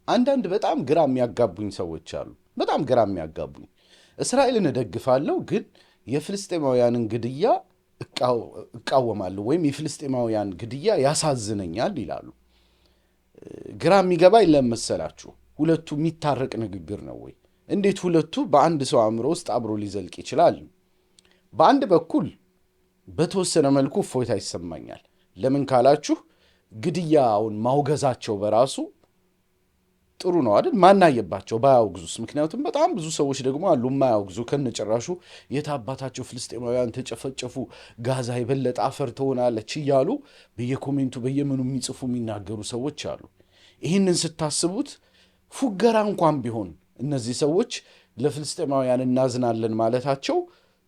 አንዳንድ በጣም ግራ የሚያጋቡኝ ሰዎች አሉ። በጣም ግራ የሚያጋቡኝ እስራኤልን እደግፋለሁ ግን የፍልስጤማውያንን ግድያ እቃወማለሁ ወይም የፍልስጤማውያን ግድያ ያሳዝነኛል ይላሉ። ግራ የሚገባኝ ለመሰላችሁ ሁለቱ የሚታረቅ ንግግር ነው ወይ? እንዴት ሁለቱ በአንድ ሰው አእምሮ ውስጥ አብሮ ሊዘልቅ ይችላል? በአንድ በኩል በተወሰነ መልኩ እፎይታ ይሰማኛል። ለምን ካላችሁ ግድያውን ማውገዛቸው በራሱ ጥሩ ነው አይደል? ማናየባቸው ባያውግዙስ? ምክንያቱም በጣም ብዙ ሰዎች ደግሞ አሉ የማያውግዙ ከነጭራሹ የታባታቸው ፍልስጤማውያን ተጨፈጨፉ፣ ጋዛ የበለጠ አፈር ትሆናለች እያሉ በየኮሜንቱ በየምኑ የሚጽፉ የሚናገሩ ሰዎች አሉ። ይህንን ስታስቡት ፉገራ እንኳን ቢሆን እነዚህ ሰዎች ለፍልስጤማውያን እናዝናለን ማለታቸው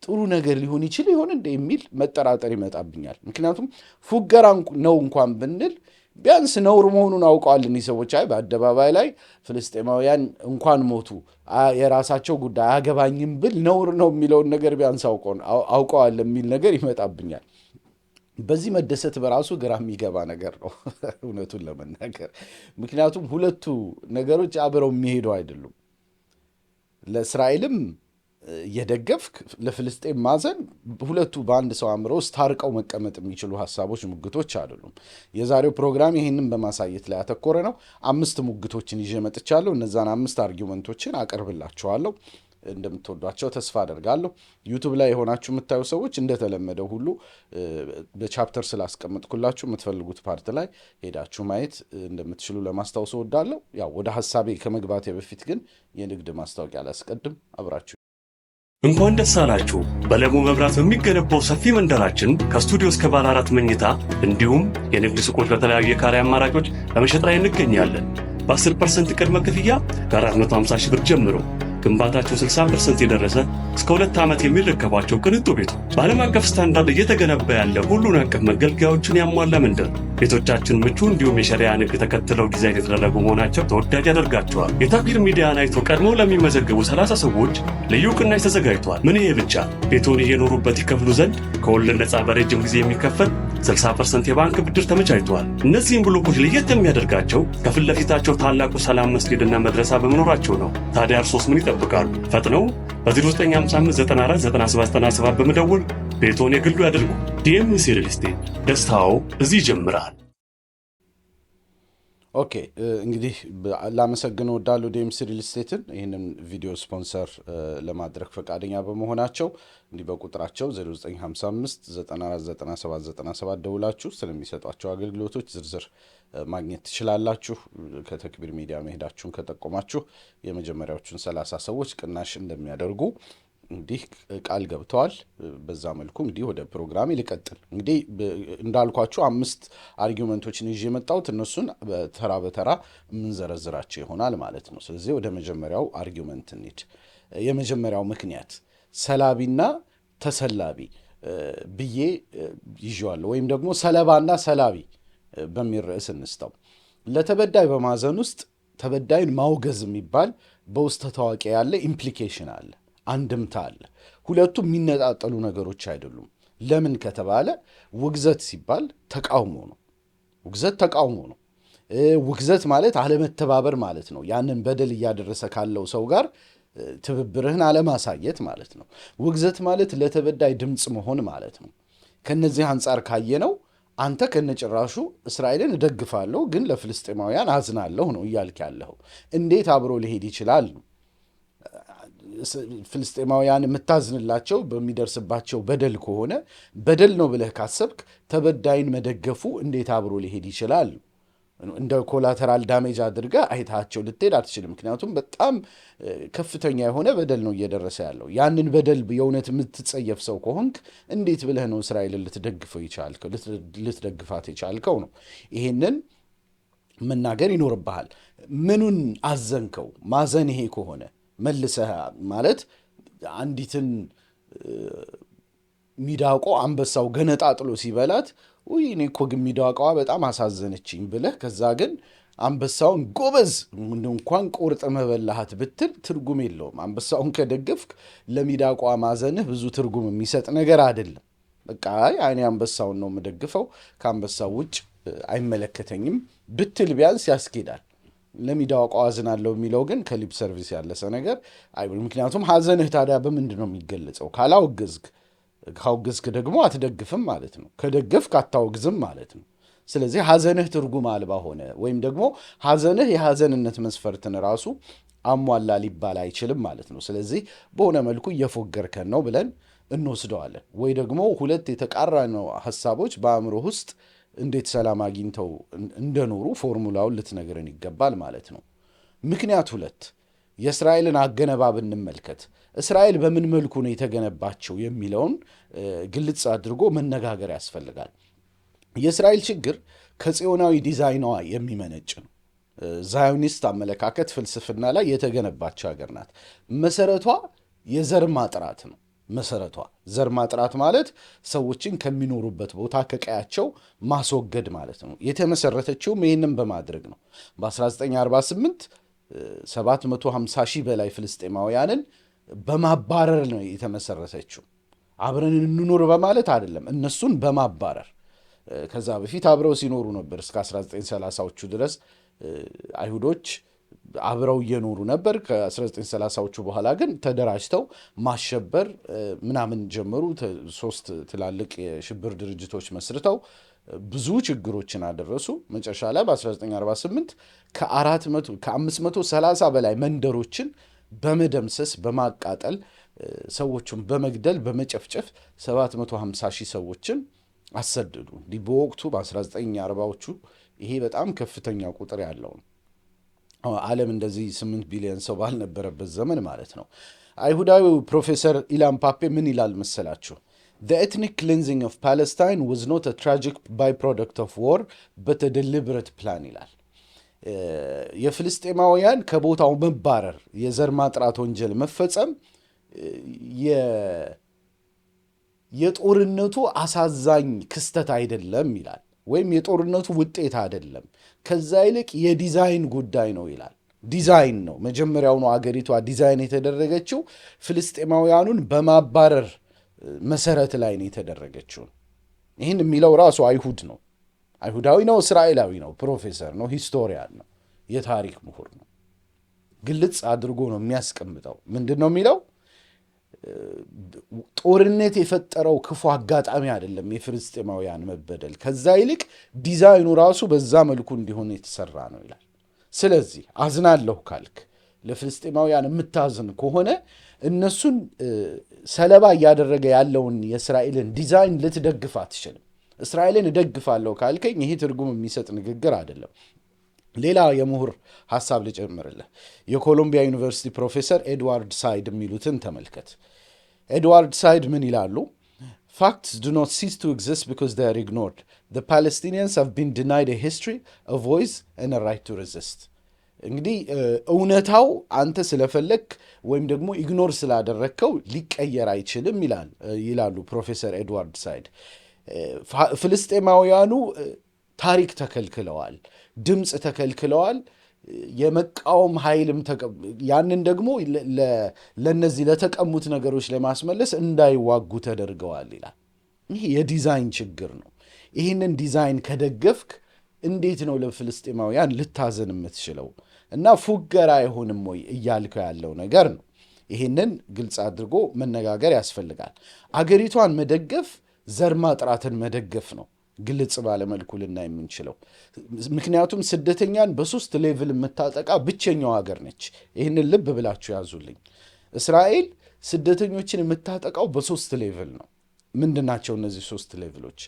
ጥሩ ነገር ሊሆን ይችል ይሆን እንደ የሚል መጠራጠር ይመጣብኛል። ምክንያቱም ፉገራ ነው እንኳን ብንል ቢያንስ ነውር መሆኑን አውቀዋል እኒህ ሰዎች። አይ በአደባባይ ላይ ፍልስጤማውያን እንኳን ሞቱ የራሳቸው ጉዳይ አያገባኝም ብል ነውር ነው የሚለውን ነገር ቢያንስ አውቀዋል የሚል ነገር ይመጣብኛል። በዚህ መደሰት በራሱ ግራ የሚገባ ነገር ነው እውነቱን ለመናገር። ምክንያቱም ሁለቱ ነገሮች አብረው የሚሄዱ አይደሉም። ለእስራኤልም የደገፍክ ለፍልስጤም ማዘን ሁለቱ በአንድ ሰው አእምሮ ውስጥ ታርቀው መቀመጥ የሚችሉ ሀሳቦች፣ ሙግቶች አይደሉም። የዛሬው ፕሮግራም ይህንን በማሳየት ላይ ያተኮረ ነው። 5 ሙግቶችን ይዤ መጥቻለሁ። እነዛን 5 አርጊመንቶችን አቀርብላችኋለሁ። እንደምትወዷቸው ተስፋ አደርጋለሁ። ዩቱብ ላይ የሆናችሁ የምታዩ ሰዎች እንደተለመደው ሁሉ በቻፕተር ስላስቀመጥኩላችሁ የምትፈልጉት ፓርት ላይ ሄዳችሁ ማየት እንደምትችሉ ለማስታወስ እወዳለሁ። ያው ወደ ሀሳቤ ከመግባቴ በፊት ግን የንግድ ማስታወቂያ ላስቀድም። አብራችሁ እንኳን ደስ አላችሁ! በለሙ መብራት በሚገነባው ሰፊ መንደራችን ከስቱዲዮ እስከ ባለ 4 መኝታ እንዲሁም የንግድ ሱቆች በተለያዩ የካሬ አማራጮች በመሸጥ ላይ እንገኛለን። በ10% ቅድመ ክፍያ ከ450 ሺህ ብር ጀምሮ ግንባታቸው 60% የደረሰ እስከ 2 ዓመት የሚረከቧቸው ቅንጡ ቤቶች በዓለም አቀፍ ስታንዳርድ እየተገነባ ያለ ሁሉን አቀፍ መገልገያዎችን ያሟላ መንደር። ቤቶቻችን ምቹ እንዲሁም የሸሪያ ንግድ ተከትለው ዲዛይን የተደረጉ መሆናቸው ተወዳጅ ያደርጋቸዋል። የታክቢር ሚዲያን አይተው ቀድመው ለሚመዘገቡ 30 ሰዎች ልዩ ቅናሽ ተዘጋጅቷል። ምን ይሄ ብቻ! ቤቶን እየኖሩበት ይከፍሉ ዘንድ ከወለድ ነፃ በረጅም ጊዜ የሚከፈል 60% የባንክ ብድር ተመቻችቷል። እነዚህም ብሎኮች ለየት የሚያደርጋቸው ከፊት ለፊታቸው ታላቁ ሰላም መስጊድና መድረሳ በመኖራቸው ነው። ታዲያ እርሶስ ምን ይጠብቃሉ? ፈጥነው በ0955949797 በመደወል ቤቶን የግሉ ያድርጉ። ዲኤምሲ ሪል ስቴት፣ ደስታው እዚህ ይጀምራል። ኦኬ እንግዲህ ላመሰግነው ወዳሉ ዲኤምሲ ሪል ስቴትን ይህንን ቪዲዮ ስፖንሰር ለማድረግ ፈቃደኛ በመሆናቸው እንዲህ በቁጥራቸው 0955949797 ደውላችሁ ስለሚሰጧቸው አገልግሎቶች ዝርዝር ማግኘት ትችላላችሁ። ከተክቢር ሚዲያ መሄዳችሁን ከጠቆማችሁ የመጀመሪያዎቹን 30 ሰዎች ቅናሽ እንደሚያደርጉ እንዲህ ቃል ገብተዋል። በዛ መልኩ እንግዲህ ወደ ፕሮግራም ሊቀጥል እንግዲህ እንዳልኳችሁ 5 አርጊውመንቶችን ይዤ የመጣሁት እነሱን በተራ በተራ የምንዘረዝራቸው ይሆናል ማለት ነው። ስለዚህ ወደ መጀመሪያው አርጊውመንት እንሂድ። የመጀመሪያው ምክንያት ሰላቢና ተሰላቢ ብዬ ይዤዋለሁ፣ ወይም ደግሞ ሰለባና ሰላቢ በሚል ርዕስ እንስተው። ለተበዳይ በማዘን ውስጥ ተበዳይን ማውገዝ የሚባል በውስጥ ታዋቂ ያለ ኢምፕሊኬሽን አለ፣ አንድምታ አለ። ሁለቱም የሚነጣጠሉ ነገሮች አይደሉም። ለምን ከተባለ ውግዘት ሲባል ተቃውሞ ነው። ውግዘት ተቃውሞ ነው። ውግዘት ማለት አለመተባበር ማለት ነው። ያንን በደል እያደረሰ ካለው ሰው ጋር ትብብርህን አለማሳየት ማለት ነው። ውግዘት ማለት ለተበዳይ ድምፅ መሆን ማለት ነው። ከነዚህ አንጻር ካየነው አንተ ከነጭራሹ እስራኤልን እደግፋለሁ ግን ለፍልስጤማውያን አዝናለሁ ነው እያልክ ያለኸው። እንዴት አብሮ ሊሄድ ይችላል? ፍልስጤማውያን የምታዝንላቸው በሚደርስባቸው በደል ከሆነ በደል ነው ብለህ ካሰብክ ተበዳይን መደገፉ እንዴት አብሮ ሊሄድ ይችላል? እንደ ኮላተራል ዳሜጅ አድርገህ አይታቸው ልትሄድ አትችልም። ምክንያቱም በጣም ከፍተኛ የሆነ በደል ነው እየደረሰ ያለው። ያንን በደል የእውነት የምትጸየፍ ሰው ከሆንክ እንዴት ብለህ ነው እስራኤልን ልትደግፋት የቻልከው ነው። ይሄንን መናገር ይኖርብሃል። ምኑን አዘንከው? ማዘን ይሄ ከሆነ መልሰህ ማለት አንዲትን ሚዳቆ አንበሳው ገነጣጥሎ ሲበላት ውይ እኔ እኮ ግን ሚዳቋዋ በጣም አሳዘነችኝ ብለህ ከዛ ግን አንበሳውን ጎበዝ እንኳን ቆርጥ መበላሃት ብትል ትርጉም የለውም። አንበሳውን ከደገፍክ ለሚዳቋዋ ማዘንህ ብዙ ትርጉም የሚሰጥ ነገር አይደለም። በቃ እኔ አንበሳውን ነው የምደግፈው ከአንበሳው ውጭ አይመለከተኝም ብትል ቢያንስ ያስኬዳል። ለሚዳቋው አዝናለሁ የሚለው ግን ከሊፕ ሰርቪስ ያለሰ ነገር አይብልም። ምክንያቱም ሐዘንህ ታዲያ በምንድን ነው የሚገለጸው? ካወገዝክ ደግሞ አትደግፍም ማለት ነው። ከደገፍክ አታወግዝም ማለት ነው። ስለዚህ ሐዘንህ ትርጉም አልባ ሆነ ወይም ደግሞ ሐዘንህ የሐዘንነት መስፈርትን ራሱ አሟላ ሊባል አይችልም ማለት ነው። ስለዚህ በሆነ መልኩ እየፎገርከን ነው ብለን እንወስደዋለን። ወይ ደግሞ ሁለት የተቃረኑ ሐሳቦች በአእምሮ ውስጥ እንዴት ሰላም አግኝተው እንደኖሩ ፎርሙላውን ልትነግረን ይገባል ማለት ነው። ምክንያት 2 የእስራኤልን አገነባብ እንመልከት። እስራኤል በምን መልኩ ነው የተገነባቸው የሚለውን ግልጽ አድርጎ መነጋገር ያስፈልጋል። የእስራኤል ችግር ከጽዮናዊ ዲዛይኗ የሚመነጭ ነው። ዛዮኒስት አመለካከት ፍልስፍና ላይ የተገነባች ሀገር ናት። መሰረቷ የዘር ማጥራት ነው። መሰረቷ ዘር ማጥራት ማለት ሰዎችን ከሚኖሩበት ቦታ ከቀያቸው ማስወገድ ማለት ነው። የተመሰረተችውም ይህንም በማድረግ ነው። በ1948 750 ሺህ በላይ ፍልስጤማውያንን በማባረር ነው የተመሰረተችው። አብረን እንኑር በማለት አይደለም፣ እነሱን በማባረር ከዛ በፊት አብረው ሲኖሩ ነበር። እስከ 1930ዎቹ ድረስ አይሁዶች አብረው እየኖሩ ነበር። ከ1930ዎቹ በኋላ ግን ተደራጅተው ማሸበር ምናምን ጀመሩ። 3 ትላልቅ የሽብር ድርጅቶች መስርተው ብዙ ችግሮችን አደረሱ። መጨረሻ ላይ በ1948 ከ530 በላይ መንደሮችን በመደምሰስ በማቃጠል ሰዎቹን በመግደል በመጨፍጨፍ 750 ሺህ ሰዎችን አሰደዱ። እንዲህ በወቅቱ በ1940ዎቹ ይሄ በጣም ከፍተኛ ቁጥር ያለው ነው። ዓለም እንደዚህ 8 ቢሊዮን ሰው ባልነበረበት ዘመን ማለት ነው። አይሁዳዊው ፕሮፌሰር ኢላን ፓፔ ምን ይላል መሰላችሁ? The ethnic cleansing of Palestine was not a tragic byproduct of war but a deliberate plan ይላል። የፍልስጤማውያን ከቦታው መባረር፣ የዘር ማጥራት ወንጀል መፈጸም የጦርነቱ አሳዛኝ ክስተት አይደለም ይላል። ወይም የጦርነቱ ውጤት አይደለም፣ ከዛ ይልቅ የዲዛይን ጉዳይ ነው ይላል። ዲዛይን ነው። መጀመሪያውኑ አገሪቷ ዲዛይን የተደረገችው ፍልስጤማውያኑን በማባረር መሰረት ላይ ነው የተደረገችው። ይህን የሚለው ራሱ አይሁድ ነው። አይሁዳዊ ነው፣ እስራኤላዊ ነው፣ ፕሮፌሰር ነው፣ ሂስቶሪያን ነው፣ የታሪክ ምሁር ነው። ግልጽ አድርጎ ነው የሚያስቀምጠው። ምንድን ነው የሚለው? ጦርነት የፈጠረው ክፉ አጋጣሚ አይደለም የፍልስጤማውያን መበደል፣ ከዛ ይልቅ ዲዛይኑ ራሱ በዛ መልኩ እንዲሆን የተሰራ ነው ይላል። ስለዚህ አዝናለሁ ካልክ፣ ለፍልስጤማውያን የምታዝን ከሆነ እነሱን ሰለባ እያደረገ ያለውን የእስራኤልን ዲዛይን ልትደግፍ አትችልም። እስራኤልን እደግፋለሁ ካልከኝ ይሄ ትርጉም የሚሰጥ ንግግር አይደለም። ሌላ የምሁር ሐሳብ ልጨምርልህ። የኮሎምቢያ ዩኒቨርሲቲ ፕሮፌሰር ኤድዋርድ ሳይድ የሚሉትን ተመልከት። ኤድዋርድ ሳይድ ምን ይላሉ? Facts do not cease to exist because they are ignored. The Palestinians have been denied a history, a voice, and a right to resist. እንግዲህ እውነታው አንተ ስለፈለግ ወይም ደግሞ ኢግኖር ስላደረግከው ሊቀየር አይችልም ይላሉ ፕሮፌሰር ኤድዋርድ ሳይድ። ፍልስጤማውያኑ ታሪክ ተከልክለዋል፣ ድምፅ ተከልክለዋል፣ የመቃወም ኃይልም ያንን ደግሞ ለነዚህ ለተቀሙት ነገሮች ለማስመለስ እንዳይዋጉ ተደርገዋል ይላል። ይህ የዲዛይን ችግር ነው። ይህንን ዲዛይን ከደገፍክ እንዴት ነው ለፍልስጤማውያን ልታዘን የምትችለው? እና ፉገራ አይሆንም ወይ እያልከው ያለው ነገር ነው። ይህንን ግልጽ አድርጎ መነጋገር ያስፈልጋል። አገሪቷን መደገፍ ዘር ማጥራትን መደገፍ ነው፣ ግልጽ ባለመልኩ ልናይ የምንችለው። ምክንያቱም ስደተኛን በ3 ሌቭል የምታጠቃ ብቸኛው ሀገር ነች። ይህንን ልብ ብላችሁ ያዙልኝ። እስራኤል ስደተኞችን የምታጠቃው በ3 ሌቭል ነው። ምንድናቸው እነዚህ 3 ሌቭሎች?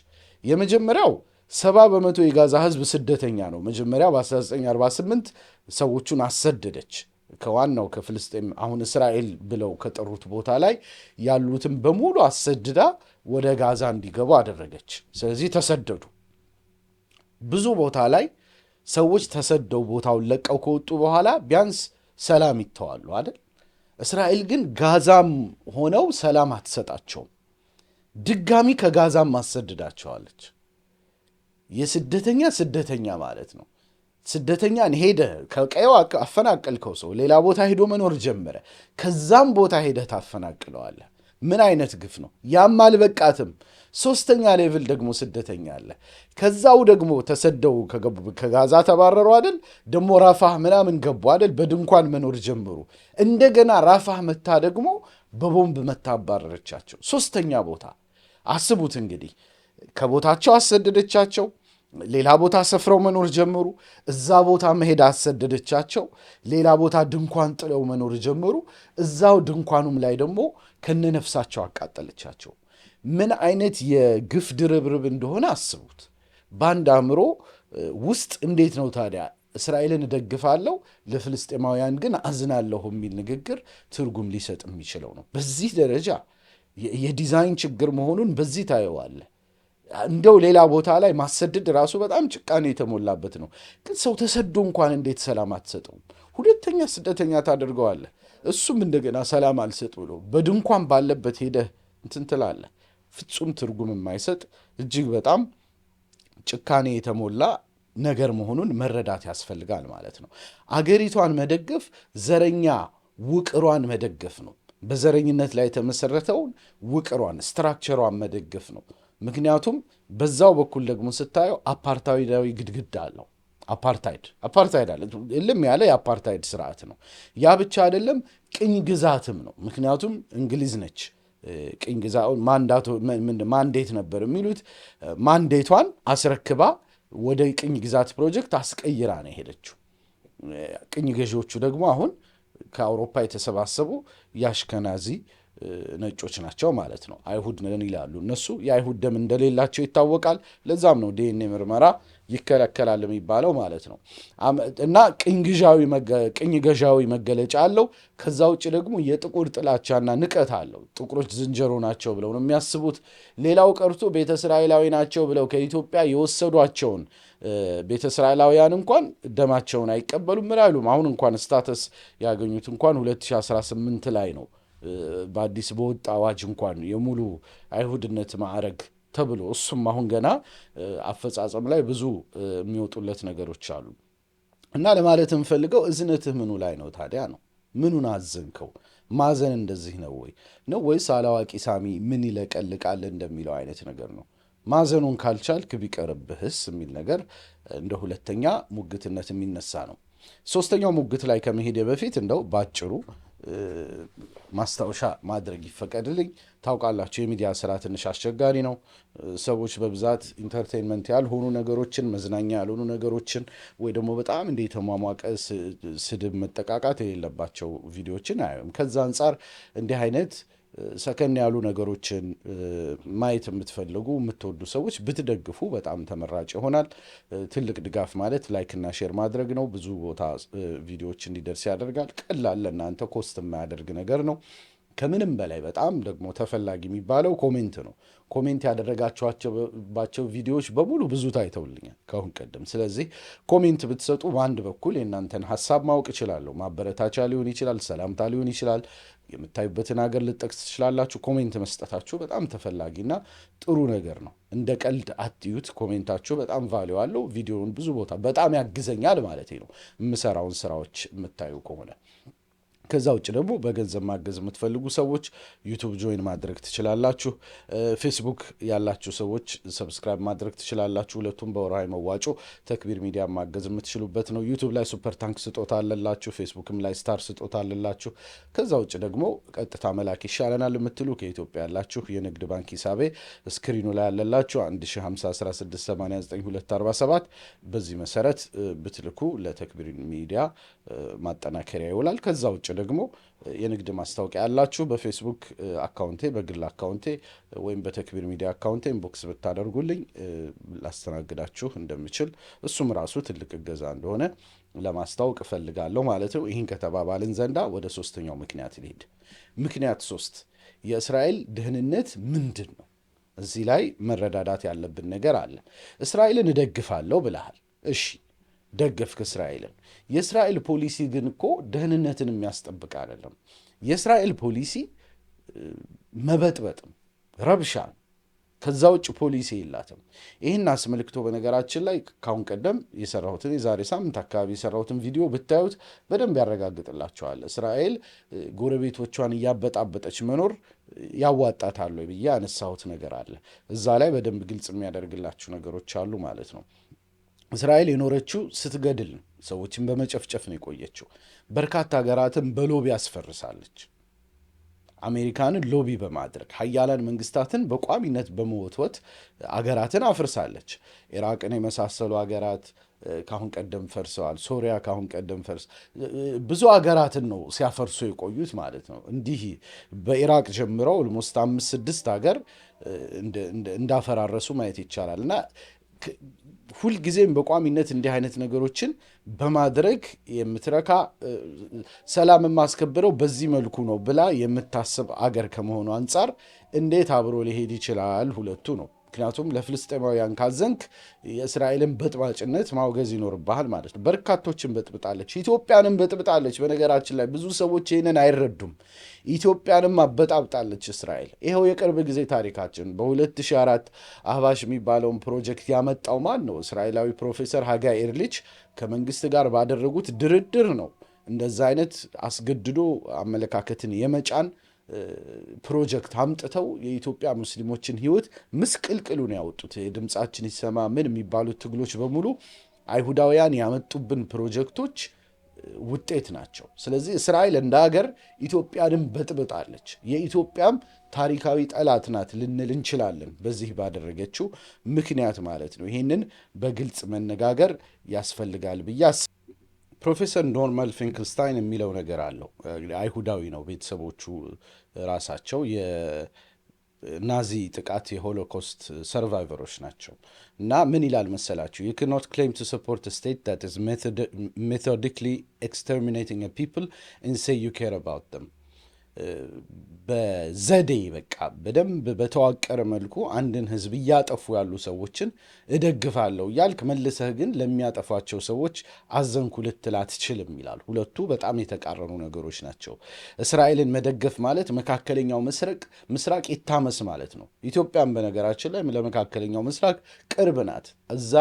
የመጀመሪያው 70% የጋዛ ህዝብ ስደተኛ ነው። መጀመሪያ በ1948 ሰዎቹን አሰደደች። ከዋናው ከፍልስጤም አሁን እስራኤል ብለው ከጠሩት ቦታ ላይ ያሉትን በሙሉ አሰድዳ ወደ ጋዛ እንዲገቡ አደረገች። ስለዚህ ተሰደዱ። ብዙ ቦታ ላይ ሰዎች ተሰደው ቦታውን ለቀው ከወጡ በኋላ ቢያንስ ሰላም ይተዋሉ አይደል? እስራኤል ግን ጋዛም ሆነው ሰላም አትሰጣቸውም። ድጋሚ ከጋዛም ማሰድዳቸዋለች። ስደተኛ ማለት ነው። ስደተኛን ሄደ ከቀየው አፈናቀልከው ሰው ሌላ ቦታ ሄዶ መኖር ጀመረ። ከዛም ቦታ ሄደ ታፈናቅለዋለህ። ምን አይነት ግፍ ነው? ያም አልበቃትም። ሶስተኛ ሌቭል ደግሞ ስደተኛ አለ። ከዛው ደግሞ ተሰደው ከጋዛ ተባረሩ አይደል? ደግሞ ራፋህ ምናምን ገቡ አይደል? በድንኳን መኖር ጀምሩ። እንደገና ራፋህ መታ ደግሞ በቦምብ መታ አባረረቻቸው። ሶስተኛ ቦታ አስቡት እንግዲህ። ከቦታቸው አሰደደቻቸው። ሌላ ቦታ ሰፍረው መኖር ጀመሩ። እዛ ቦታ መሄድ አሰደደቻቸው። ሌላ ቦታ ድንኳን ጥለው መኖር ጀመሩ። እዛው ድንኳኑም ላይ ደግሞ ከነነፍሳቸው አቃጠለቻቸው። ምን አይነት የግፍ ድርብርብ እንደሆነ አስቡት። በአንድ አእምሮ ውስጥ እንዴት ነው ታዲያ እስራኤልን እደግፋለሁ ለፍልስጤማውያን ግን አዝናለሁ የሚል ንግግር ትርጉም ሊሰጥ የሚችለው ነው? በዚህ ደረጃ የዲዛይን ችግር መሆኑን በዚህ ታየዋለህ። እንደው ሌላ ቦታ ላይ ማሰደድ ራሱ በጣም ጭቃኔ የተሞላበት ነው። ግን ሰው ተሰዶ እንኳን እንዴት ሰላም አትሰጠውም? ሁለተኛ ስደተኛ ታደርገዋለህ። እሱም እንደገና ሰላም አልሰጥ ብሎ በድንኳን ባለበት ሄደህ እንትን ትላለህ። ፍጹም ትርጉም የማይሰጥ እጅግ በጣም ጭካኔ የተሞላ ነገር መሆኑን መረዳት ያስፈልጋል ማለት ነው። አገሪቷን መደገፍ ዘረኛ ውቅሯን መደገፍ ነው። በዘረኝነት ላይ የተመሰረተውን ውቅሯን ስትራክቸሯን መደገፍ ነው። ምክንያቱም በዛው በኩል ደግሞ ስታየው አፓርታይዳዊ ግድግዳ አለው። አፓርታይድ አለ። እልም ያለ የአፓርታይድ ስርዓት ነው። ያ ብቻ አይደለም፣ ቅኝ ግዛትም ነው። ምክንያቱም እንግሊዝ ነች ቅኝ ግዛት ማንዴት ነበር የሚሉት። ማንዴቷን አስረክባ ወደ ቅኝ ግዛት ፕሮጀክት አስቀይራ ነው የሄደችው። ቅኝ ገዢዎቹ ደግሞ አሁን ከአውሮፓ የተሰባሰቡ የአሽከናዚ ነጮች ናቸው ማለት ነው። አይሁድ ነን ይላሉ እነሱ። የአይሁድ ደም እንደሌላቸው ይታወቃል። ለዛም ነው ዲኤንኤ ምርመራ ይከለከላል የሚባለው ማለት ነው። እና ቅኝ ገዣዊ መገለጫ አለው። ከዛ ውጭ ደግሞ የጥቁር ጥላቻና ንቀት አለው። ጥቁሮች ዝንጀሮ ናቸው ብለው ነው የሚያስቡት። ሌላው ቀርቶ ቤተ እስራኤላዊ ናቸው ብለው ከኢትዮጵያ የወሰዷቸውን ቤተ እስራኤላውያን እንኳን ደማቸውን አይቀበሉም አይሉም። አሁን እንኳን ስታተስ ያገኙት እንኳን 2018 ላይ ነው በአዲስ በወጣ አዋጅ እንኳን የሙሉ አይሁድነት ማዕረግ ተብሎ፣ እሱም አሁን ገና አፈጻጸም ላይ ብዙ የሚወጡለት ነገሮች አሉ። እና ለማለት የምፈልገው እዝነትህ ምኑ ላይ ነው ታዲያ ነው? ምኑን አዘንከው? ማዘን እንደዚህ ነው ወይ ነው ወይስ አላዋቂ ሳሚ ምን ይለቀልቃል እንደሚለው አይነት ነገር ነው? ማዘኑን ካልቻልክ ቢቀርብህስ የሚል ነገር እንደ ሁለተኛ ሙግትነት የሚነሳ ነው። ሶስተኛው ሙግት ላይ ከመሄድ በፊት እንደው ባጭሩ ማስታወሻ ማድረግ ይፈቀድልኝ። ታውቃላችሁ የሚዲያ ስራ ትንሽ አስቸጋሪ ነው። ሰዎች በብዛት ኢንተርቴንመንት ያልሆኑ ነገሮችን፣ መዝናኛ ያልሆኑ ነገሮችን ወይ ደግሞ በጣም እንደ የተሟሟቀ ስድብ መጠቃቃት የሌለባቸው ቪዲዮዎችን አያዩም። ከዛ አንጻር እንዲህ አይነት ሰከን ያሉ ነገሮችን ማየት የምትፈልጉ የምትወዱ ሰዎች ብትደግፉ በጣም ተመራጭ ይሆናል። ትልቅ ድጋፍ ማለት ላይክና ሼር ማድረግ ነው። ብዙ ቦታ ቪዲዮዎች እንዲደርስ ያደርጋል። ቀላል ለእናንተ ኮስት የማያደርግ ነገር ነው። ከምንም በላይ በጣም ደግሞ ተፈላጊ የሚባለው ኮሜንት ነው። ኮሜንት ያደረጋችኋቸው ቪዲዮዎች በሙሉ ብዙ ታይተውልኛል ከአሁን ቀደም። ስለዚህ ኮሜንት ብትሰጡ በአንድ በኩል የእናንተን ሀሳብ ማወቅ እችላለሁ። ማበረታቻ ሊሆን ይችላል፣ ሰላምታ ሊሆን ይችላል፣ የምታዩበትን ሀገር ልጠቅስ ትችላላችሁ። ኮሜንት መስጠታችሁ በጣም ተፈላጊና ጥሩ ነገር ነው። እንደ ቀልድ አትዩት። ኮሜንታችሁ በጣም ቫሊዩ አለው። ቪዲዮውን ብዙ ቦታ በጣም ያግዘኛል ማለት ነው የምሰራውን ስራዎች የምታዩ ከሆነ። ከዛ ውጭ ደግሞ በገንዘብ ማገዝ የምትፈልጉ ሰዎች ዩቱብ ጆይን ማድረግ ትችላላችሁ። ፌስቡክ ያላችሁ ሰዎች ሰብስክራይብ ማድረግ ትችላላችሁ። ሁለቱም በወርሃዊ መዋጮ ተክቢር ሚዲያ ማገዝ የምትችሉበት ነው። ዩቱብ ላይ ሱፐር ታንክ ስጦታ አለላችሁ፣ ፌስቡክም ላይ ስታር ስጦታ አለላችሁ። ከዛ ውጭ ደግሞ ቀጥታ መላክ ይሻለናል የምትሉ ከኢትዮጵያ ያላችሁ የንግድ ባንክ ሂሳቤ ስክሪኑ ላይ ያለላችሁ 15016892247 በዚህ መሰረት ብትልኩ ለተክቢር ሚዲያ ማጠናከሪያ ይውላል። ከዛ ውጭ ደግሞ የንግድ ማስታወቂያ ያላችሁ በፌስቡክ አካውንቴ፣ በግል አካውንቴ ወይም በተክቢር ሚዲያ አካውንቴ ኢንቦክስ ብታደርጉልኝ ላስተናግዳችሁ እንደምችል እሱም ራሱ ትልቅ እገዛ እንደሆነ ለማስታወቅ እፈልጋለሁ ማለት ነው። ይህን ከተባባልን ዘንዳ ወደ ሶስተኛው ምክንያት ልሄድ። ምክንያት 3 የእስራኤል ደህንነት ምንድን ነው? እዚህ ላይ መረዳዳት ያለብን ነገር አለ። እስራኤልን እደግፋለሁ ብለሃል። እሺ ደገፍክ እስራኤልን። የእስራኤል ፖሊሲ ግን እኮ ደህንነትን የሚያስጠብቅ አይደለም። የእስራኤል ፖሊሲ መበጥበጥም፣ ረብሻን፣ ከዛ ውጭ ፖሊሲ የላትም። ይህን አስመልክቶ በነገራችን ላይ ካሁን ቀደም የሰራሁትን የዛሬ ሳምንት አካባቢ የሰራሁትን ቪዲዮ ብታዩት በደንብ ያረጋግጥላቸዋል። እስራኤል ጎረቤቶቿን እያበጣበጠች መኖር ያዋጣታል ወይ ብዬ ያነሳሁት ነገር አለ። እዛ ላይ በደንብ ግልጽ የሚያደርግላችሁ ነገሮች አሉ ማለት ነው። እስራኤል የኖረችው ስትገድል ነው፣ ሰዎችን በመጨፍጨፍ ነው የቆየችው። በርካታ ሀገራትን በሎቢ ያስፈርሳለች። አሜሪካንን ሎቢ በማድረግ ሀያላን መንግስታትን በቋሚነት በመወትወት አገራትን አፍርሳለች። ኢራቅን የመሳሰሉ ሀገራት ካሁን ቀደም ፈርሰዋል። ሶሪያ ካሁን ቀደም ብዙ ሀገራትን ነው ሲያፈርሱ የቆዩት ማለት ነው። እንዲህ በኢራቅ ጀምረው ኦልሞስት 5-6 ሀገር እንዳፈራረሱ ማየት ይቻላል። እና ሁልጊዜም በቋሚነት እንዲህ አይነት ነገሮችን በማድረግ የምትረካ ሰላም የማስከብረው በዚህ መልኩ ነው ብላ የምታስብ አገር ከመሆኑ አንጻር እንዴት አብሮ ሊሄድ ይችላል? ሁለቱ ነው። ምክንያቱም ለፍልስጤማውያን ካዘንክ የእስራኤልን በጥባጭነት ማውገዝ ይኖርብሃል ማለት ነው። በርካቶችን በጥብጣለች፣ ኢትዮጵያንም በጥብጣለች። በነገራችን ላይ ብዙ ሰዎች ይህንን አይረዱም። ኢትዮጵያንም አበጣብጣለች እስራኤል። ይኸው የቅርብ ጊዜ ታሪካችን በ2004 አህባሽ የሚባለውን ፕሮጀክት ያመጣው ማን ነው? እስራኤላዊ ፕሮፌሰር ሃጋይ ኤርሊች ከመንግስት ጋር ባደረጉት ድርድር ነው። እንደዛ አይነት አስገድዶ አመለካከትን የመጫን ፕሮጀክት አምጥተው የኢትዮጵያ ሙስሊሞችን ህይወት ምስቅልቅሉን ያወጡት። የድምፃችን ይሰማ ምን የሚባሉት ትግሎች በሙሉ አይሁዳውያን ያመጡብን ፕሮጀክቶች ውጤት ናቸው። ስለዚህ እስራኤል እንደ ሀገር ኢትዮጵያንም በጥብጣለች። የኢትዮጵያም ታሪካዊ ጠላት ናት ልንል እንችላለን፣ በዚህ ባደረገችው ምክንያት ማለት ነው። ይህንን በግልጽ መነጋገር ያስፈልጋል ብዬ ፕሮፌሰር ኖርማን ፊንክልስታይን የሚለው ነገር አለው። አይሁዳዊ ነው፣ ቤተሰቦቹ ራሳቸው የናዚ ጥቃት የሆሎኮስት ሰርቫይቨሮች ናቸው። እና ምን ይላል መሰላችሁ? you cannot claim to support a state that is methodically exterminating a people and say you care about them. በዘዴ በቃ በደንብ በተዋቀረ መልኩ አንድን ህዝብ እያጠፉ ያሉ ሰዎችን እደግፋለሁ እያልክ መልሰህ ግን ለሚያጠፏቸው ሰዎች አዘንኩ ልትል አትችልም ይላል። ሁለቱ በጣም የተቃረኑ ነገሮች ናቸው። እስራኤልን መደገፍ ማለት መካከለኛው ምስራቅ ይታመስ ማለት ነው። ኢትዮጵያም በነገራችን ላይ ለመካከለኛው ምስራቅ ቅርብ ናት። እዛ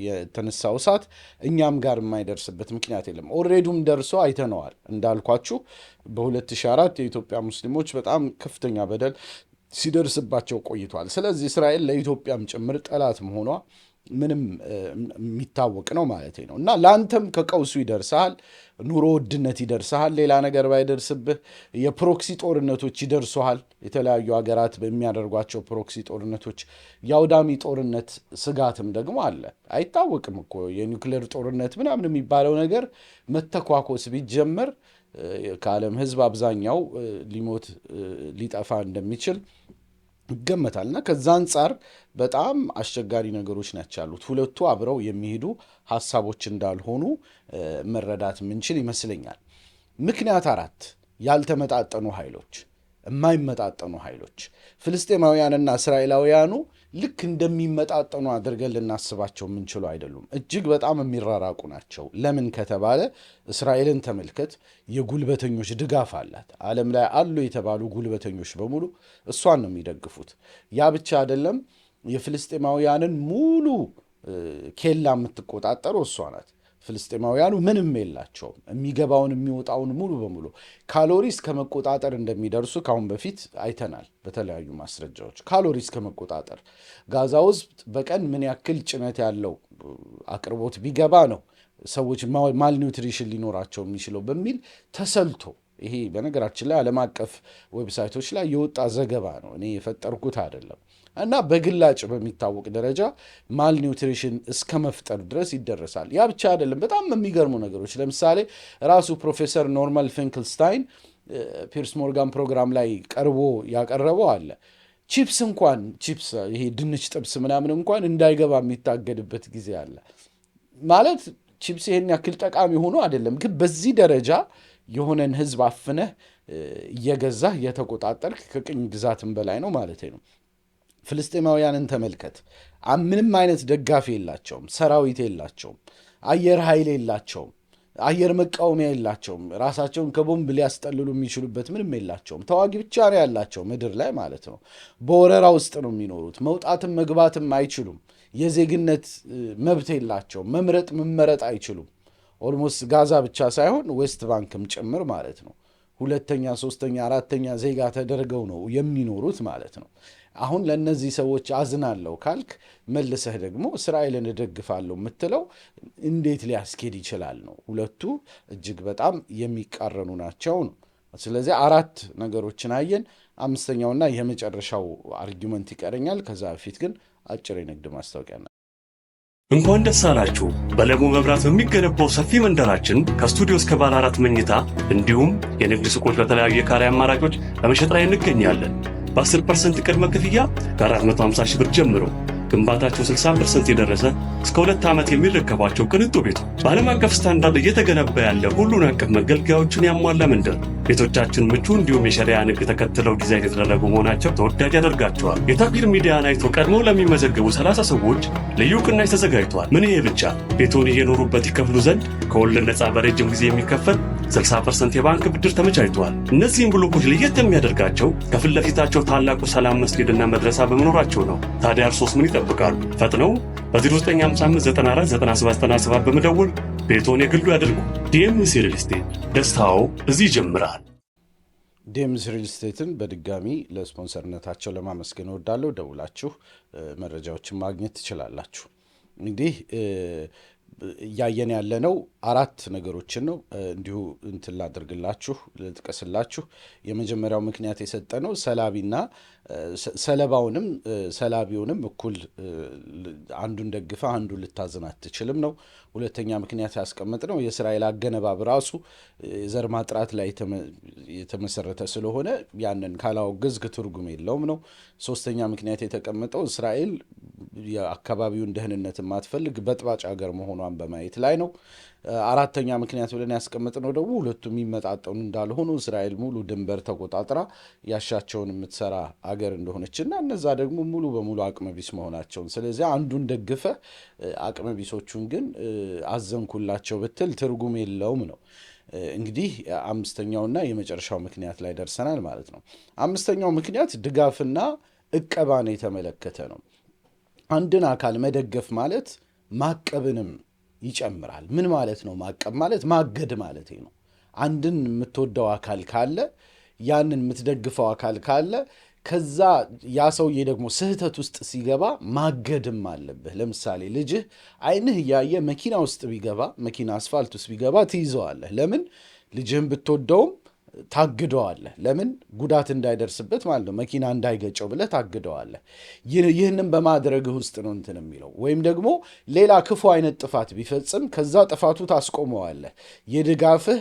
የተነሳው እሳት እኛም ጋር የማይደርስበት ምክንያት የለም። ኦልሬዲም ደርሶ አይተነዋል። እንዳልኳችሁ በ2004 የኢትዮጵያ ሙስሊሞች በጣም ከፍተኛ በደል ሲደርስባቸው ቆይቷል። ስለዚህ እስራኤል ለኢትዮጵያም ጭምር ጠላት መሆኗ ምንም የሚታወቅ ነው ማለት ነው። እና ለአንተም ከቀውሱ ይደርሰሃል፣ ኑሮ ውድነት ይደርሰሃል። ሌላ ነገር ባይደርስብህ የፕሮክሲ ጦርነቶች ይደርሱሃል። የተለያዩ ሀገራት በሚያደርጓቸው ፕሮክሲ ጦርነቶች የአውዳሚ ጦርነት ስጋትም ደግሞ አለ። አይታወቅም እኮ የኒውክሌር ጦርነት ምናምን የሚባለው ነገር መተኳኮስ ቢጀመር ከዓለም ሕዝብ አብዛኛው ሊሞት ሊጠፋ እንደሚችል ይገመታል። እና ከዛ አንጻር በጣም አስቸጋሪ ነገሮች ናቸው ያሉት። ሁለቱ አብረው የሚሄዱ ሀሳቦች እንዳልሆኑ መረዳት የምንችል ይመስለኛል። ምክንያት 4 ያልተመጣጠኑ ኃይሎች፣ የማይመጣጠኑ ኃይሎች። ፍልስጤማውያንና እስራኤላውያኑ ልክ እንደሚመጣጠኑ አድርገን ልናስባቸው የምንችሉ አይደሉም። እጅግ በጣም የሚራራቁ ናቸው። ለምን ከተባለ እስራኤልን ተመልከት፣ የጉልበተኞች ድጋፍ አላት። ዓለም ላይ አሉ የተባሉ ጉልበተኞች በሙሉ እሷን ነው የሚደግፉት። ያ ብቻ አይደለም፣ የፍልስጤማውያንን ሙሉ ኬላ የምትቆጣጠረው እሷ ናት። ፍልስጤማውያኑ ምንም የላቸውም። የሚገባውን የሚወጣውን ሙሉ በሙሉ ካሎሪስ ከመቆጣጠር እንደሚደርሱ ካሁን በፊት አይተናል በተለያዩ ማስረጃዎች። ካሎሪስ ከመቆጣጠር ጋዛ ውስጥ በቀን ምን ያክል ጭነት ያለው አቅርቦት ቢገባ ነው ሰዎች ማልኒውትሪሽን ሊኖራቸው የሚችለው በሚል ተሰልቶ፣ ይሄ በነገራችን ላይ ዓለም አቀፍ ዌብሳይቶች ላይ የወጣ ዘገባ ነው፣ እኔ የፈጠርኩት አይደለም። እና በግላጭ በሚታወቅ ደረጃ ማልኒውትሪሽን እስከ መፍጠር ድረስ ይደረሳል። ያ ብቻ አይደለም፣ በጣም የሚገርሙ ነገሮች። ለምሳሌ ራሱ ፕሮፌሰር ኖርማን ፊንክልስታይን ፒርስ ሞርጋን ፕሮግራም ላይ ቀርቦ ያቀረበው አለ። ቺፕስ ይሄ ድንች ጥብስ ምናምን እንኳን እንዳይገባ የሚታገድበት ጊዜ አለ። ማለት ቺፕስ ይሄን ያክል ጠቃሚ ሆኖ አይደለም፣ ግን በዚህ ደረጃ የሆነን ህዝብ አፍነህ እየገዛህ እየተቆጣጠርክ ከቅኝ ግዛትም በላይ ነው ማለት ነው። ፍልስጤማውያንን ተመልከት። ምንም አይነት ደጋፊ የላቸውም፣ ሰራዊት የላቸውም፣ አየር ኃይል የላቸውም፣ አየር መቃወሚያ የላቸውም፣ ራሳቸውን ከቦምብ ሊያስጠልሉ የሚችሉበት ምንም የላቸውም። ተዋጊ ብቻ ነው ያላቸው ምድር ላይ ማለት ነው። በወረራ ውስጥ ነው የሚኖሩት። መውጣትም መግባትም አይችሉም። የዜግነት መብት የላቸውም። መምረጥ መመረጥ አይችሉም። ኦልሞስት ጋዛ ብቻ ሳይሆን ዌስት ባንክም ጭምር ማለት ነው። ሁለተኛ፣ ሶስተኛ፣ አራተኛ ዜጋ ተደርገው ነው የሚኖሩት ማለት ነው። አሁን ለእነዚህ ሰዎች አዝናለሁ ካልክ መልሰህ ደግሞ እስራኤልን እደግፋለሁ የምትለው እንዴት ሊያስኬድ ይችላል ነው። ሁለቱ እጅግ በጣም የሚቃረኑ ናቸው ነው። ስለዚህ 4 ነገሮችን አየን። 5ኛውና የመጨረሻው አርጊመንት ይቀረኛል። ከዛ በፊት ግን አጭር የንግድ ማስታወቂያ ነው። እንኳን ደስ አላችሁ! በለቡ መብራት በሚገነባው ሰፊ መንደራችን ከስቱዲዮ እስከ ባለ 4 መኝታ እንዲሁም የንግድ ሱቆች በተለያዩ የካሬ አማራጮች በመሸጥ ላይ እንገኛለን። በ10% ቅድመ ክፍያ ከ450 ሺህ ብር ጀምሮ ግንባታቸው 60% የደረሰ እስከ 2 ዓመት የሚረከቧቸው ቅንጡ ቤቶች በዓለም አቀፍ ስታንዳርድ እየተገነባ ያለ ሁሉን አቀፍ መገልገያዎችን ያሟላ መንደር። ቤቶቻችን ምቹ እንዲሁም የሸሪያ ንግድ ተከትለው ዲዛይን የተደረጉ መሆናቸው ተወዳጅ ያደርጋቸዋል። የታክቢር ሚዲያን አይቶ ቀድሞ ለሚመዘገቡ 30 ሰዎች ልዩ ቅናሽ ተዘጋጅቷል። ምን ይሄ ብቻ! ቤቶን እየኖሩበት ይከፍሉ ዘንድ ከወለድ ነፃ በረጅም ጊዜ የሚከፈል 60% የባንክ ብድር ተመቻችቷል። እነዚህም ብሎኮች ለየት የሚያደርጋቸው ከፊት ለፊታቸው ታላቁ ሰላም መስጊድና መድረሳ በመኖራቸው ነው። ታዲያ እርሶስ ምን ይጠብቃሉ? ፈጥነው በ0955949797 በመደወል ቤቶን የግሉ ያድርጉ። ዲኤምሲ ሪል ስቴት፣ ደስታው እዚህ ይጀምራል። ዲኤምሲ ሪል ስቴትን በድጋሚ ለስፖንሰርነታቸው ለማመስገን እወዳለሁ። ደውላችሁ መረጃዎችን ማግኘት ትችላላችሁ። እንግዲህ እያየን ያለነው 4 ነገሮችን ነው። እንዲሁ እንትን ላድርግላችሁ ልጥቀስላችሁ። የመጀመሪያው ምክንያት የሰጠነው ሰላቢና ሰላቢውንም እኩል አንዱን ደግፈ አንዱን ልታዝን አትችልም ነው። ሁለተኛ ምክንያት ያስቀመጥነው የእስራኤል አገነባብ ራሱ የዘር ማጥራት ላይ የተመሰረተ ስለሆነ ያንን ካላወገዝክ ትርጉም የለውም ነው። ሶስተኛ ምክንያት የተቀመጠው እስራኤል የአካባቢውን ደህንነት የማትፈልግ በጥባጭ ሀገር መሆኗን በማየት ላይ ነው። አራተኛ ምክንያት ብለን ያስቀመጥነው ደግሞ ሁለቱም የሚመጣጠኑ እንዳልሆኑ እስራኤል ሙሉ ድንበር ተቆጣጥራ ያሻቸውን የምትሰራ አገር እንደሆነችና እነዛ ደግሞ ሙሉ በሙሉ አቅመቢስ መሆናቸውን፣ ስለዚህ አንዱን ደግፈ አቅመቢሶቹን ግን አዘንኩላቸው ብትል ትርጉም የለውም ነው። እንግዲህ 5ኛውና የመጨረሻው ምክንያት ላይ ደርሰናል ማለት ነው። 5ኛው ምክንያት ድጋፍና እቀባን የተመለከተ ነው። አንድን አካል መደገፍ ማለት ማቀብንም ይጨምራል። ምን ማለት ነው? ማቀብ ማለት ማገድ ማለት ነው። አንድን የምትወደው አካል ካለ፣ ያንን የምትደግፈው አካል ካለ፣ ከዛ ያ ሰውዬ ደግሞ ስህተት ውስጥ ሲገባ ማገድም አለብህ። ለምሳሌ ልጅህ ዓይንህ እያየ መኪና ውስጥ ቢገባ፣ መኪና አስፋልት ውስጥ ቢገባ ትይዘዋለህ። ለምን? ልጅህን ብትወደውም ታግደዋለህ። ለምን? ጉዳት እንዳይደርስበት ማለት ነው። መኪና እንዳይገጨው ብለህ ታግደዋለህ። ይህንም በማድረግህ ውስጥ ነው እንትን የሚለው። ወይም ደግሞ ሌላ ክፉ አይነት ጥፋት ቢፈጽም ከዛ ጥፋቱ ታስቆመዋለህ። የድጋፍህ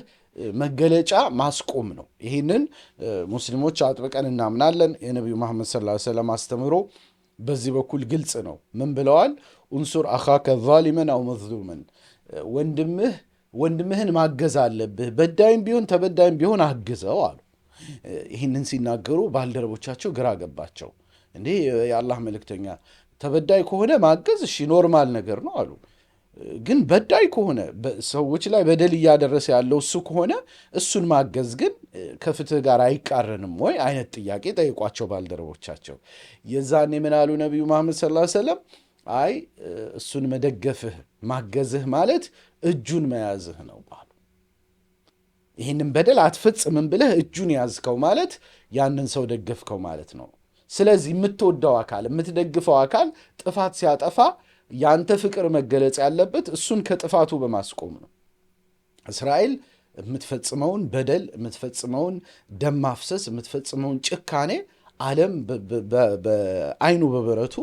መገለጫ ማስቆም ነው። ይህንን ሙስሊሞች አጥብቀን እናምናለን። የነቢዩ መሐመድ ሰለላሁ ዐለይሂ ወሰለም አስተምሮ በዚህ በኩል ግልጽ ነው። ምን ብለዋል? ኡንሱር አኻከ ዛሊመን አው መዝሉመን፣ ወንድምህን ማገዝ አለብህ። በዳይም ቢሆን ተበዳይም ቢሆን አግዘው አሉ። ይህንን ሲናገሩ ባልደረቦቻቸው ግራ ገባቸው። እንዴ የአላህ መልእክተኛ፣ ተበዳይ ከሆነ ማገዝ እሺ ኖርማል ነገር ነው አሉ። ግን በዳይ ከሆነ ሰዎች ላይ በደል እያደረሰ ያለው እሱ ከሆነ እሱን ማገዝ ግን ከፍትህ ጋር አይቃረንም ወይ አይነት ጥያቄ ጠይቋቸው ባልደረቦቻቸው። የዛኔ ምን አሉ ነቢዩ መሐመድ ሰለላሁ ዐለይሂ ወሰለም? አይ እሱን መደገፍህ ማገዝህ ማለት እጁን መያዝህ ነው አሉ። ይህንን በደል አትፈጽምም ብለህ እጁን ያዝከው ማለት ያንን ሰው ደገፍከው ማለት ነው። ስለዚህ የምትወደው አካል የምትደግፈው አካል ጥፋት ሲያጠፋ ያንተ ፍቅር መገለጽ ያለበት እሱን ከጥፋቱ በማስቆም ነው። እስራኤል የምትፈጽመውን በደል፣ የምትፈጽመውን ደም ማፍሰስ፣ የምትፈጽመውን ጭካኔ ዓለም በአይኑ በብረቱ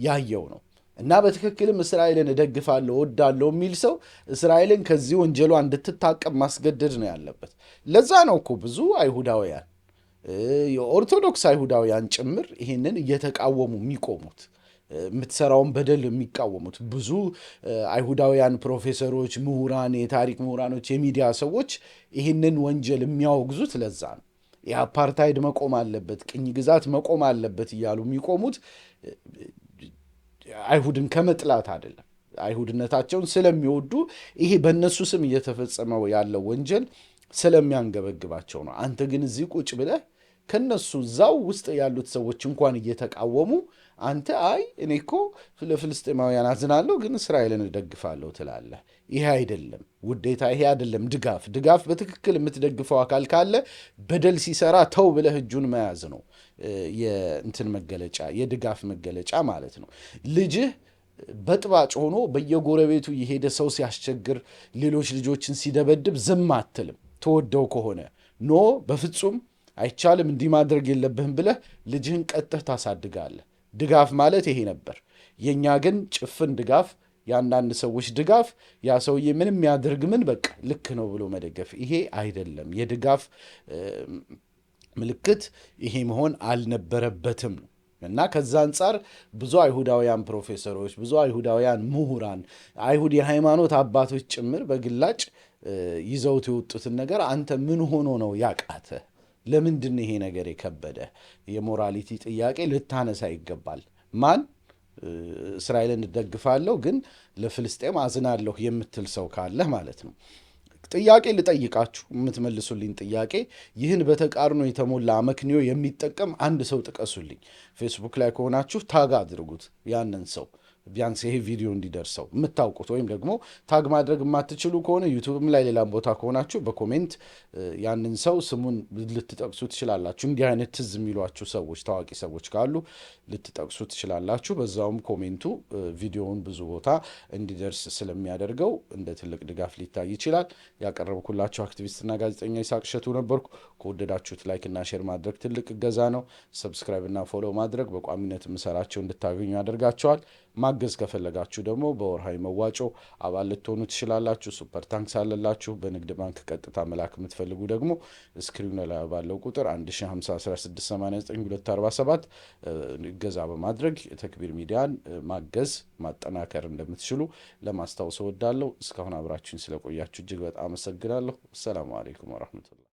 ያየው ነው እና በትክክልም እስራኤልን እደግፋለሁ እወዳለሁ የሚል ሰው እስራኤልን ከዚህ ወንጀሏ እንድትታቀብ ማስገደድ ነው ያለበት። ለዛ ነው እኮ ብዙ አይሁዳውያን የኦርቶዶክስ አይሁዳውያን ጭምር ይህንን እየተቃወሙ የሚቆሙት፣ የምትሰራውን በደል የሚቃወሙት። ብዙ አይሁዳውያን ፕሮፌሰሮች፣ ምሁራን፣ የታሪክ ምሁራኖች፣ የሚዲያ ሰዎች ይህንን ወንጀል የሚያወግዙት ለዛ ነው። የአፓርታይድ መቆም አለበት፣ ቅኝ ግዛት መቆም አለበት እያሉ የሚቆሙት አይሁድን ከመጥላት አይደለም፣ አይሁድነታቸውን ስለሚወዱ ይሄ በእነሱ ስም እየተፈጸመው ያለው ወንጀል ስለሚያንገበግባቸው ነው። አንተ ግን እዚህ ቁጭ ብለህ ከነሱ እዛው ውስጥ ያሉት ሰዎች እንኳን እየተቃወሙ አንተ አይ እኔ እኮ ለፍልስጤማውያን አዝናለሁ ግን እስራኤልን እደግፋለሁ ትላለህ። ይሄ አይደለም ውዴታ፣ ይሄ አይደለም ድጋፍ በትክክል የምትደግፈው አካል ካለ በደል ሲሰራ ተው ብለህ እጁን መያዝ ነው የእንትን መገለጫ፣ የድጋፍ መገለጫ ማለት ነው። ልጅህ በጥባጭ ሆኖ በየጎረቤቱ የሄደ ሰው ሲያስቸግር፣ ሌሎች ልጆችን ሲደበድብ ዝም አትልም። ተወደው ከሆነ ኖ በፍጹም አይቻልም እንዲህ ማድረግ የለብህም ብለህ ልጅህን ቀጥተህ ታሳድጋለህ። ድጋፍ ማለት ይሄ ነበር። የእኛ ግን ጭፍን ድጋፍ፣ የአንዳንድ ሰዎች ድጋፍ፣ ያ ሰውዬ ምንም ያድርግ ምን በቃ ልክ ነው ብሎ መደገፍ፣ ይሄ አይደለም። የድጋፍ ምልክት ይሄ መሆን አልነበረበትም ነው። እና ከዛ አንጻር ብዙ አይሁዳውያን ፕሮፌሰሮች፣ ብዙ አይሁዳውያን ምሁራን፣ አይሁድ የሃይማኖት አባቶች ጭምር በግላጭ ይዘውት የወጡትን ነገር አንተ ምን ሆኖ ነው ያቃተ? ለምንድን ይሄ ነገር የከበደ? የሞራሊቲ ጥያቄ ልታነሳ ይገባል። ማን እስራኤልን እደግፋለሁ ግን ለፍልስጤም አዝናለሁ የምትል ሰው ካለህ ማለት ነው። ጥያቄ ልጠይቃችሁ፣ የምትመልሱልኝ ጥያቄ ይህን በተቃርኖ የተሞላ አመክንዮ የሚጠቀም አንድ ሰው ጥቀሱልኝ። ፌስቡክ ላይ ከሆናችሁ ታግ አድርጉት ያንን ሰው፣ ቢያንስ ይሄ ቪዲዮ እንዲደርሰው የምታውቁት። ወይም ደግሞ ታግ ማድረግ የማትችሉ ከሆነ ዩቱብም ላይ ሌላም ቦታ ከሆናችሁ በኮሜንት ያንን ሰው ስሙን ልትጠቅሱ ትችላላችሁ። እንዲህ አይነት ትዝ የሚሏችሁ ሰዎች፣ ታዋቂ ሰዎች ካሉ ልትጠቅሱ ትችላላችሁ። በዛውም ኮሜንቱ ቪዲዮውን ብዙ ቦታ እንዲደርስ ስለሚያደርገው እንደ ትልቅ ድጋፍ ሊታይ ይችላል። ያቀረብኩላችሁ አክቲቪስትና ጋዜጠኛ ይስሐቅ እሸቱ ነበርኩ። ከወደዳችሁት ላይክ እና ሼር ማድረግ ትልቅ እገዛ ነው። ሰብስክራይብ እና ፎሎ ማድረግ በቋሚነት የምሰራቸው እንድታገኙ ያደርጋቸዋል። ማገዝ ከፈለጋችሁ ደግሞ በወርሃዊ መዋጮ አባል ልትሆኑ ትችላላችሁ። ሱፐር ታንክስ አለላችሁ። በንግድ ባንክ ቀጥታ መላክ የምትፈልጉ ደግሞ ስክሪኑ ላይ ባለው ቁጥር 15016892247 እገዛ በማድረግ የተክቢር ሚዲያን ማገዝ ማጠናከር እንደምትችሉ ለማስታወስ እወዳለሁ። እስካሁን አብራችሁኝ ስለቆያችሁ እጅግ በጣም አመሰግናለሁ። አሰላሙ አለይኩም ወረሕመቱላህ።